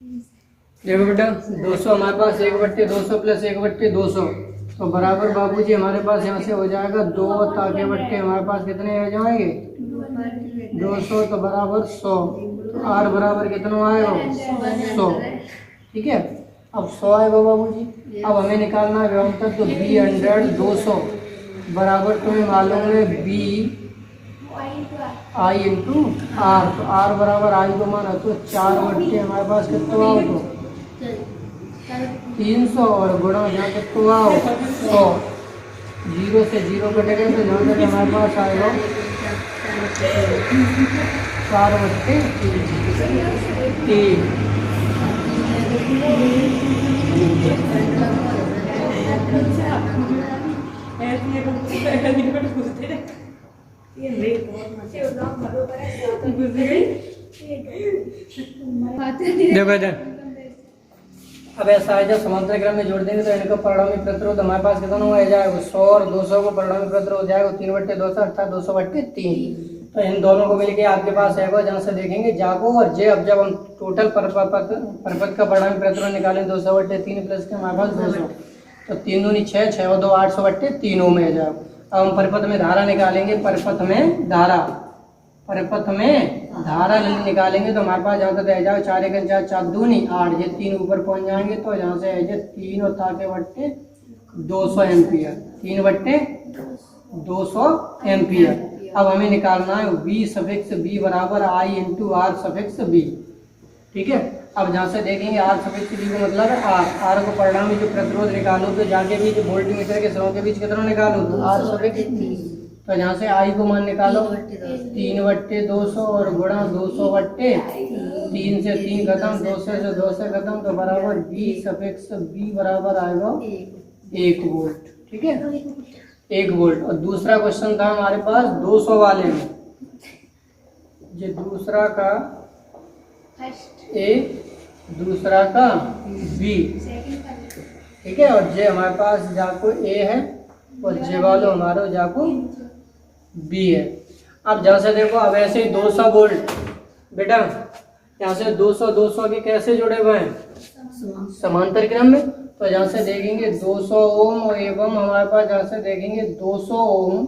देखो बेटा 200 हमारे पास 1/200 प्लस 1/200 तो बराबर बाबूजी हमारे पास यहाँ से हो जाएगा 2 ताके बट्टे हमारे पास कितने आ जाएंगे 200 तो बराबर 100 तो आर बराबर कितना आएगा 100। ठीक है, अब 100 आएगा बाबूजी। अब हमें निकालना है व्यवंतर, तो बी 100 200 बराबर तुम्हें मालूम है बी आई इंटू आर। तो आर बराबर आई को माना तो 4/, हमारे पास कितना आओ तो 300 और गुणा जहाँ कितना आओ 100। 0 से 0 कटेगा तो जहाँ तक हमारे पास आएगा 4/3। देखो इधर, अब ऐसा है जब समांतर क्रम में जोड़ देंगे तो इनका परिणामी प्रतिरोध हमारे पास कितना हो जाएगा 100 और 200 को परिणामी प्रतिरोध हो जाएगा 3/200 अर्थात 200/3। तो इन दोनों को मिलके आपके पास आएगा, जहाँ से देखेंगे जाको और जे। अब जब हम टोटल परपथ का परिणामी प्रतिरोध निकालें 200/3 प्लस के हमारे पास 200 तो 3 दूनी 6, 6 और 2 800/3 ओम में जाएगा। अब हम परिपथ में धारा निकालेंगे, परिपथ में धारा निकालेंगे तो हमारे पास जहाँ तक रह जाओ 4 1 4 4 दूनी 8, ये 3 ऊपर पहुंच जाएंगे तो यहाँ से है 3 और ताके बट्टे 200 एम्पियर, 3/200 एम्पियर। अब हमें निकालना है V सफिक्स B बराबर I into R suffix B। ठीक है, अब जहाँ से देखेंगे R सफिक्स B का मतलब है R को परिणामी जो प्रतिरोध निकालो तो जाके बीच वोल्टमीटर के सिरों के बीच कितना निकालो तो R सफिक्स। तो यहाँ से I को मान निकालो 3/200 और गुणा 200/3 से 3 खत्म, 200 से 200 खत्म तो बराबर V सफिक्स B बराबर आएगा 1 वोल्ट। ठीक है, 1 वोल्ट। और दूसरा क्वेश्चन था हमारे पास 200 वाले में, ये दूसरा का A दूसरा का B। ठीक है, और जे हमारे पास जाको A है और जे वालो हमारा जाको B है। अब जहाँ से देखो, अब ऐसे ही 200 वोल्ट बेटा यहाँ से 200 के कैसे जुड़े हुए हैं समांतर क्रम में। तो जहाँ से देखेंगे 200 ओम और एवं हमारे पास जहाँ से देखेंगे 200 ओम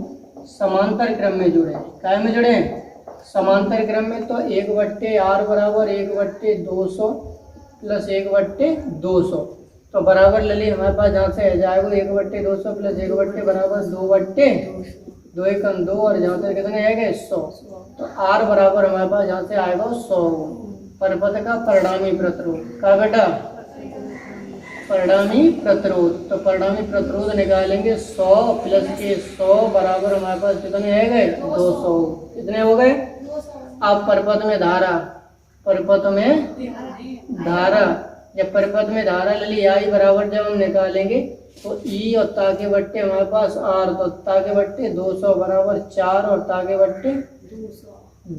समांतर क्रम में जुड़े हैं। क्या में जुड़े हैं? समांतर क्रम में। तो 1/R बराबर 1/200 प्लस 1/200 तो बराबर ले ली हमारे पास जहाँ से जाएगा 1/200 प्लस 1 बराबर 2 1 2 और जहाँ से कितने आएगा 100। तो R बराबर हमारे पास जहाँ से आएगा 100 परपथ का परिणामी प्रतिरोध का बेटा परिणामी प्रतिरोध। तो परिणामी प्रतिरोध निकालेंगे 100 प्लस के 100 बराबर हमारे पास कितने आएंगे 200। कितने हो गए? अब परपथ में धारा, जब परिपथ में धारा ले ली आई बराबर जब हम निकालेंगे तो ई और ताके बट्टे हमारे पास आर, तो ताके बट्टे 200 बराबर 4 और ताके बट्टे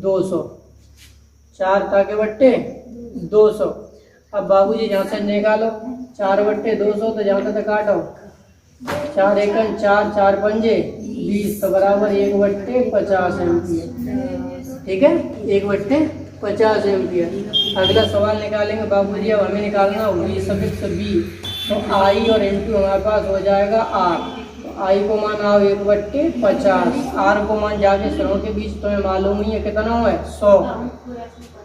200, 4 ताके बट्टे 200। अब बाबूजी जहाँ से निकालो 4/200 तो जहाँ तक काटो 4 1 4 4 पंजे 20 तो बराबर 1/50 एम्पियर। ठीक है, 1/50 एम्पियर। अगला सवाल निकालेंगे बाबूजी, अब हमें निकालना V सफिक्स B। तो I और इंटू हमारे पास हो जाएगा R। तो I को मान आओ 1/50, R को मान जाके सिरों के बीच तुम्हें मालूम ही है कितना है 100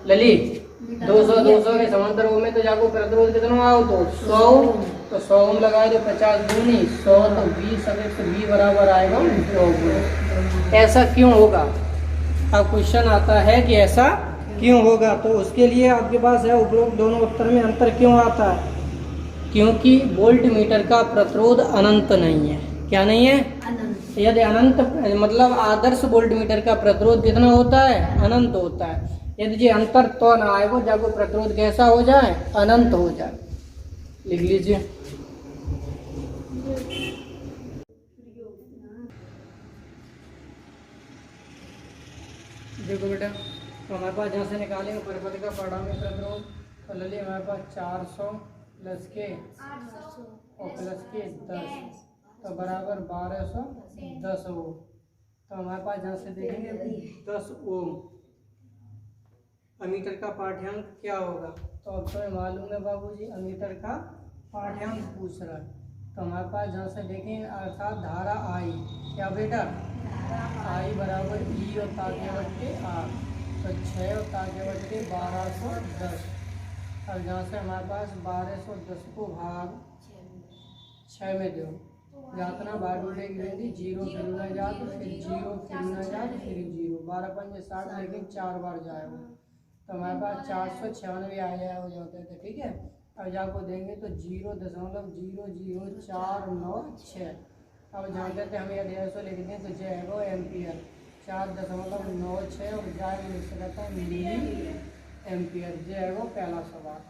लली 200 के समांतर में तो जाको प्रतिरोध कितना आओ तो 100। तो 100 ओम लगाए तो 50 दूनी 100 तो V सफिक्स B बराबर आएगा 100। ऐसा क्यों होगा? अब क्वेश्चन आता है कि ऐसा क्यों होगा, तो उसके लिए आपके पास है उपरोक्त दोनों उत्तर में अंतर क्यों आता है? क्योंकि वोल्ट मीटर का प्रतिरोध अनंत नहीं है। क्या नहीं है? अनंत। यदि अनंत मतलब आदर्श वोल्ट मीटर का प्रतिरोध कितना होता है? अनंत होता है। यदि ये अंतर तो ना आए वो जब प्रतिरोध कैसा हो जाए? अनंत हो जाए। लिख लीजिए। देखो बेटा, तो हमारे पास जहाँ से निकालेंगे परिपथ का परिणामी प्रतिरोध तो ले हमारे पास 400 प्लस के 800 और प्लस के 10 तो बराबर 1210 ओम। तो हमारे पास जहाँ से देखेंगे 10 ओम। अमीटर का पाठ्यांक क्या होगा? तो अब तुम्हें मालूम है बाबूजी अमीटर का पाठ्यांक पूछ रहा है। तो हमारे पास जहाँ से देखें अर्थात धारा आई, क्या बेटा आई बराबर ई और ताके बट्टे आर, तो 6 और ताके बट्टे 1210। अब जहाँ से हमारे पास 1210 को भाग 6 में दो, जातना बार उठेगी बेटी, 0 फिर ना जात, फिर 0 फिर ना जात, फिर 0, 12 पंजे 60, लेकिन 4 बार जाएगा तो हमारे पास 496 आ जाए हो जाते थे। ठीक है, अब जाको देंगे तो 0.00496। अब जानते थे हमें यदि ऐसा लिख दें तो जय है वो एम्पियर, 4.96 और जाए लिख सकता है मिली एम्पियर। जय है वो पहला सवाल।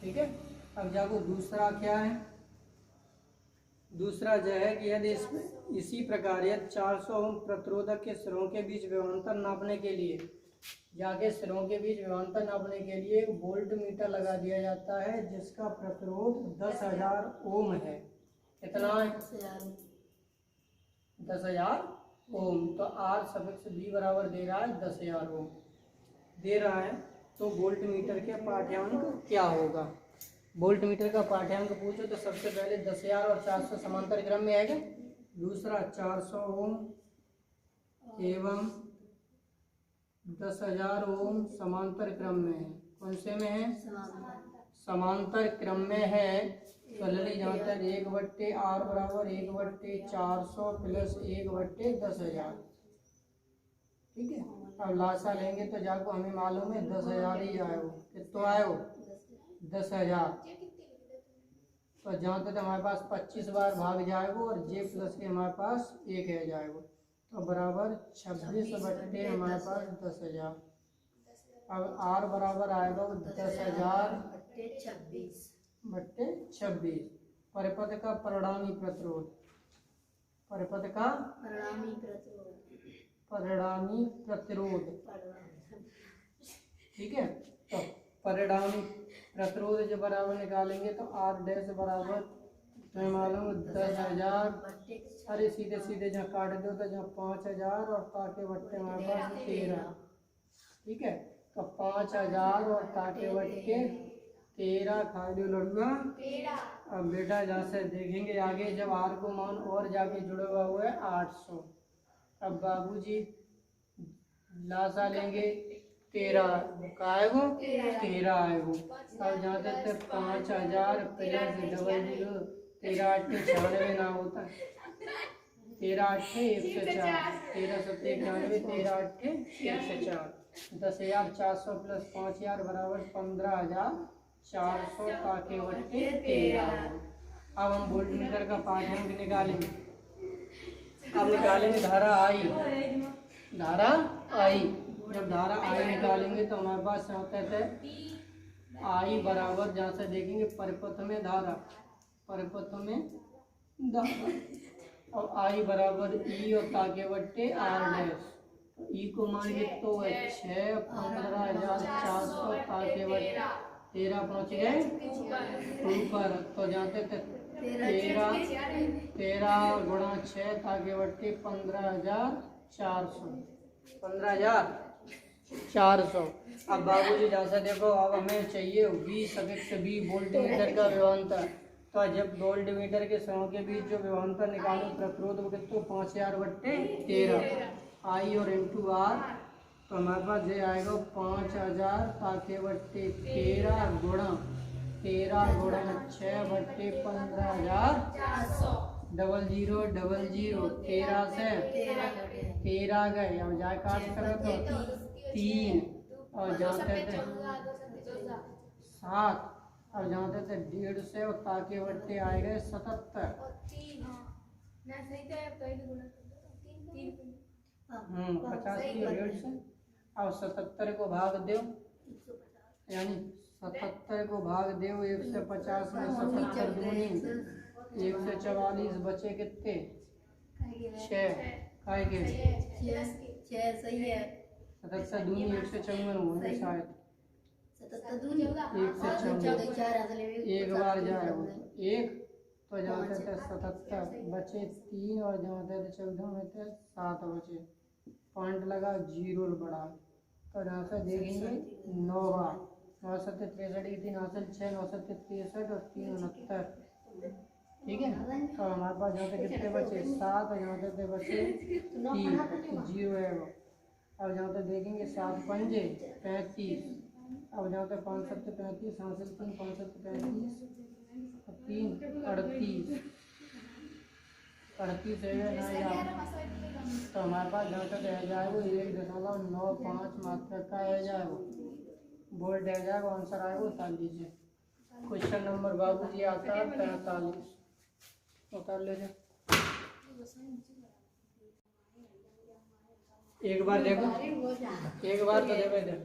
ठीक है, अब जाको दूसरा क्या है, दूसरा जो है कि यदि इसी प्रकार यदि 400 ओम प्रतिरोधक के सिरों के बीच विभवांतर नापने के लिए जाके सिरों के बीच विभवांतर नापने के लिए एक वोल्ट मीटर लगा दिया जाता है जिसका प्रतिरोध 10,000 ओम है। कितना है? 10,000 ओम। तो आर सफिक्स बी बराबर दे रहा है 10,000 ओम दे रहा है। तो वोल्ट मीटर के पाठ्यांक क्या होगा? वोल्ट मीटर का पाठ्यांक पूछो तो सबसे पहले 10,000 और 400 समांतर क्रम में आएगा। दूसरा 400 ओम एवं 10,000 ओम समांतर क्रम में है। कौन से में है? समांतर क्रम में है। तो लली जहाँ तक 1/r बराबर 1/400 प्लस 1/10,000। ठीक है, अब लासा लेंगे तो जाको हमें मालूम है 10,000 ही आयो। कितना आयो? 10,000। तो जहाँ तक हमारे पास 25 बार भाग जाएगा और जे प्लस के हमारे पास 1 है जाएगा, तो बराबर 26 बट्टे हमारे पास 10,000। अब आर बराबर आएगा 10,000 बट्टे 26। परिपथ का परिणामी प्रतिरोध, परिपथ का परिणामी प्रतिरोध। ठीक है, तो परिणामी प्रतिरोध जो बराबर निकालेंगे तो आर डैश बराबर तुम्हें मालूम 10,000। अरे सीधे सीधे जहाँ काट दो तो जहाँ 5,000 और ताके बट्टे हमारे पास 13। ठीक है, तो 5,000 और ताके बट्टे 13 खा दो लड़ुआ। अब बेटा जहाँ से देखेंगे आगे जब आर को मान और जाके जुड़ा हुआ है 800। अब बाबूजी लासा लेंगे 13 का आएगो 13 आएगो। अब जहाँ तक 5,000 प्लस 00 13 8 96 ना होता, 13 8 104, 13 7 91, 13 8 104। 10,400 प्लस 5,000 बराबर 15,400 ताके बट्टे 13। अब हम वोल्ट मीटर का पाठ्यांक निकालेंगे। अब निकालेंगे धारा आई, धारा आई। जब धारा आई निकालेंगे तो हमारे पास होता है आई बराबर जहाँ से देखेंगे परिपथ में धारा, परिपथ में धारा। और आई बराबर ई और ताके बट्टे आर डैश। तो ई को मानेंगे तो 6 15,400 ताके बट्टे 13 पहुँच गए ऊपर। तो जहाँ तक 13 गुणा 6 ताके बट्टे 15,400, 15,400। अब बाबूजी जहाँ से देखो अब हमें चाहिए V suffix B volt meter का विभवांतर। तो जब वोल्ट मीटर के सिरों के बीच जो विभवांतर निकालो प्रतिरोध तो 5,000 बट्टे 13 आई और इंटू आर। तो हमारे पास ये आएगा 5,000 ताके बट्टे 13 गुणा 6 बट्टे 15,400। 00 00 13 से 13 गए। अब जाए काट करो तो 3 और जाते थे 7। अब जाते थे 1.5 से और ताके बट्टे आए गए 77। 50 की 1.5 से। अब 77 को भाग दो, यानी 77 को भाग दो 1 से 50 में 77 दूनी 1 से 44 बचे कितने 6 काय के 6 सही है। 77 दूनी 1 से 54 होंगे शायद 1 से 54 एक बार जाएगा 1। तो जाते थे 77 बचे 3 और जाते थे 14 में थे 7 बचे। पॉइंट लगा 0 बढ़ा। तो यहाँ से देखेंगे 9 बार 9 सत्ते 63 की 3 हासिल 6 9 सत्ते 63 और 3 69। ठीक है, तो हमारे पास यहाँ पे कितने बचे 7 और यहाँ पे बचे 3 जीरो है वो। अब जहाँ तक देखेंगे 7 पंजे 35। अब जहाँ तक 5 सत्ते 35 हासिल 3 5 सत्ते 35 और 3 38 है ना यार। तो हमारे पास जहाँ तक रह जाए वो 1.95 मात्रा का रह जाए वो बोल्ट रह जाएगा। आंसर आएगा उतार लीजिए। क्वेश्चन नंबर बाबू जी आता है 45। उतार लीजिए। एक बार देखो, एक बार तो देखो इधर,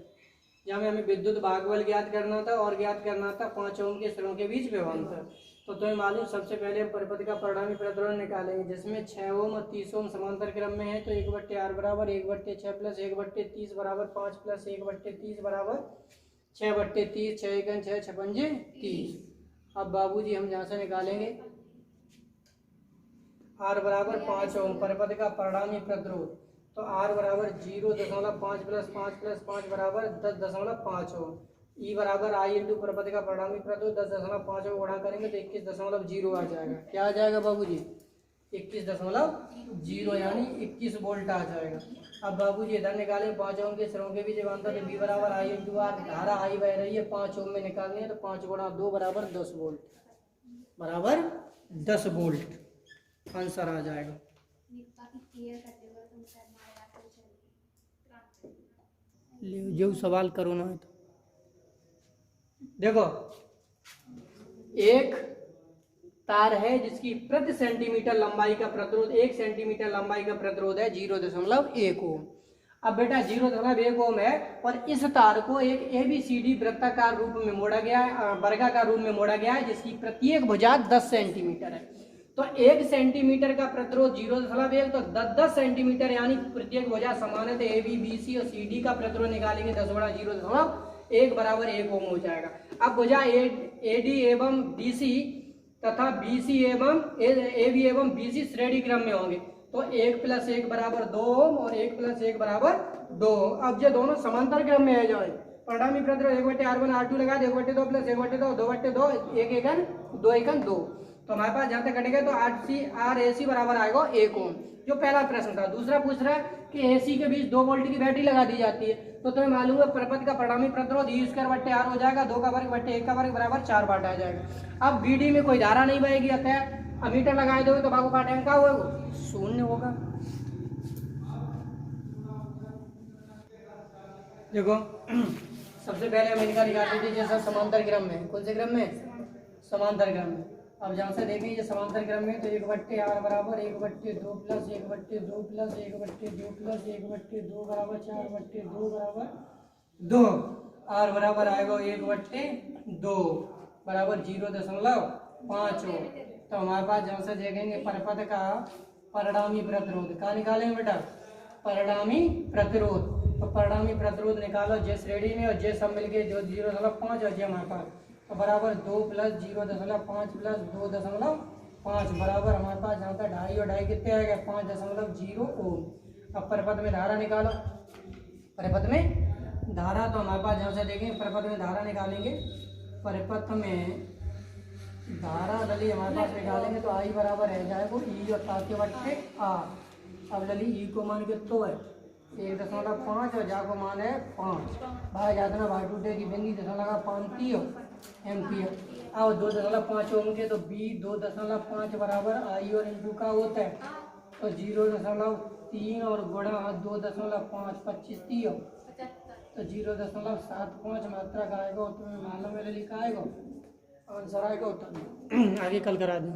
यहाँ में हमें विद्युत भागबल ज्ञात करना था और ज्ञात करना था 5 ओम के सिरों के बीच व्यवधान। तो तुम्हें मालूम सबसे पहले हम परिपथ का परिणामी प्रतिरोध निकालेंगे, जिसमें 6 ओम और 30 ओम समांतर क्रम में है। तो 1/r बराबर 1/6 प्लस 1/30 बराबर 5 प्लस 1/30 बराबर 6/30 6 एकन 6 6 पंजे 30। अब बाबूजी हम यहाँ से निकालेंगे R बराबर 5 ओम परिपथ का परिणामी प्रतिरोध। तो R बराबर 0.5 प्लस 5 प्लस 5 बराबर 10.5 ओम। E बराबर I इंटू परिपथ का परिणामी प्रतिरोध 10.5 ओम गुणा करेंगे तो 21.0 आ जाएगा। क्या आ जाएगा बाबूजी 21.0 यानी 21 वोल्ट आ जाएगा। अब बाबूजी इधर निकाले 5 ओम के सिरों के बीच व्यवधान। तो V बराबर I इंटू R, धारा I बह रही है 5 ओम में निकालनी है। तो 5 गुणा 2 बराबर 10 वोल्ट बराबर 10 वोल्ट आंसर आ जाएगा। जो सवाल करो ना तो देखो, एक तार है जिसकी प्रति सेंटीमीटर लंबाई का प्रतिरोध 1 सेंटीमीटर लंबाई का प्रतिरोध है 0.1 ओम। अब बेटा 0.1 ओम है और इस तार को एक ABCD वृत्ताकार रूप में मोड़ा गया है, वर्गाकार रूप में मोड़ा गया है, जिसकी प्रत्येक भुजा 10 सेंटीमीटर है। तो 1 सेंटीमीटर का प्रतिरोध 0.1 तो 10 सेंटीमीटर यानी प्रत्येक भुजा समान है। तो AB BC और CD का प्रतिरोध निकालेंगे 10 गुणा 0.1 बराबर 1 ओम हो जाएगा। अब भुजा AD एवं BC तथा BC एवं AB एवं BC श्रेणी क्रम में होंगे। तो 1 + 1 बराबर 2 ओम और 1 + 1 बराबर 2 ओम। अब ये दोनों समांतर क्रम में है जाए। परिणामी प्रतिरोध 1/R1 R2 लगा दे 1/2 + 1/2 2/2 1 एकन 2 एकन 2। तो हमारे पास जहाँ तक कटेगा तो RAC बराबर आएगा 1 ओम। जो पहला प्रश्न था। दूसरा पूछ रहा है कि AC के बीच 2 वोल्ट की बैटरी लगा दी जाती है। तो तुम्हें मालूम है परिपथ का परिणामी प्रतिरोध E² हो जाएगा 2 का वर्ग 1 का वर्ग बराबर 4 वाट आ जाएगा। अब BD में कोई धारा नहीं बहेगी, अतः अमीटर लगाए दोगे तो बाबू काटेंगे क्या होगा वो 0 होगा। देखो सबसे पहले हम इनका निकाल लीजिए जैसा समांतर क्रम में। कौन से क्रम में? समांतर क्रम में। अब जहाँ से देखेंगे समांतर क्रम में तो 1/R बराबर 1/2 प्लस 1/2 प्लस 1/2 प्लस 1/2 बराबर 4/2 बराबर 2। R बराबर आएगा 1/2 बराबर 0.5 ओम। तो हमारे पास जहाँ से देखेंगे परिपथ का परिणामी प्रतिरोध का निकालेंगे बेटा परिणामी प्रतिरोध। तो परिणामी प्रतिरोध निकालो जे श्रेणी में और जे सब मिलके जो 0.5 और जे हमारे पास तो बराबर 2 + 0.5 प्लस 2.5 बराबर हमारे पास जहाँ तक 2.5 और 2.5 कितने आएगा 5.0 ओम। अब परिपथ में धारा निकालो। परिपथ में धारा तो हमारे पास जहाँ से देखेंगे परिपथ में धारा निकालेंगे। परिपथ में धारा लली हमारे पास निकालेंगे तो I बराबर रह जाएगा E और ताके बट्टे R। अब लली E को मान कितो है 1.5 और जा को मान है 5 भाई जाता ना भाई टूटे की बिंदी 0.5 एम्पियर। अब 2.5 ओम के तो B 2.5 बराबर I और इंटू का होता है तो 0.3 और गुणा 2.5 25 30 तो 0.75 मात्रा का आएगा। तो मालूम है लिखा आएगा आंसर आएगा। आगे कल करा दें।